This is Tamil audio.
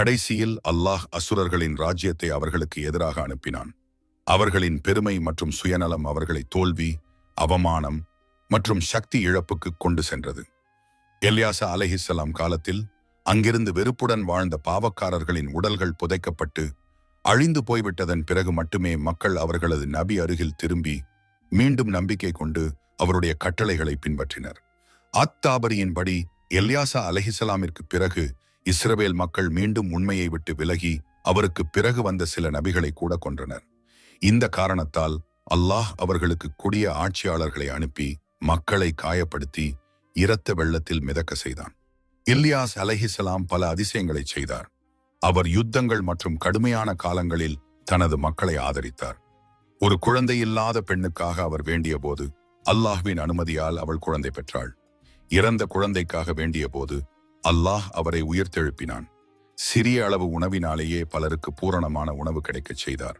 கடைசியில் அல்லாஹ் அசுரர்களின் ராஜ்யத்தை அவர்களுக்கு எதிராக அனுப்பினான். அவர்களின் பெருமை மற்றும் சுயநலம் அவர்களை தோல்வி, அவமானம் மற்றும் சக்தி இழப்புக்கு கொண்டு சென்றது. எல்யாசா அலைஹிஸ்ஸலாம் காலத்தில் அங்கிருந்து வெறுப்புடன் வாழ்ந்த பாவக்காரர்களின் உடல்கள் புதைக்கப்பட்டு அழிந்து போய்விட்டதன் பிறகு மட்டுமே மக்கள் அவர்களது நபி அருகில் திரும்பி மீண்டும் நம்பிக்கை கொண்டு அவருடைய கட்டளைகளை பின்பற்றினர். அத்தாபரியின்படி எல்யாசா அலைஹிஸ்ஸலாமிற்கு பிறகு இஸ்ரவேல் மக்கள் மீண்டும் உண்மையை விட்டு விலகி அவருக்கு பிறகு வந்த சில நபிகளை கூட கொன்றனர். இந்த காரணத்தால் அல்லாஹ் அவர்களுக்கு கொடிய ஆட்சியாளர்களை அனுப்பி மக்களை காயப்படுத்தி இரத்த வெள்ளத்தில் மிதக்க செய்தான். இல்யாஸ் அலைஹிஸ்ஸலாம் பல அதிசயங்களை செய்தார். அவர் யுத்தங்கள் மற்றும் கடுமையான காலங்களில் தனது மக்களை ஆதரித்தார். ஒரு குழந்தை இல்லாத பெண்ணுக்காக அவர் வேண்டிய போது அல்லாஹ்வின் அனுமதியால் அவள் குழந்தை பெற்றாள். இறந்த குழந்தைக்காக வேண்டிய போது அல்லாஹ் அவரை உயிர்த்தெழுப்பினான். சிறிய அளவு உணவினாலேயே பலருக்கு பூரணமான உணவு கிடைக்கச் செய்தார்.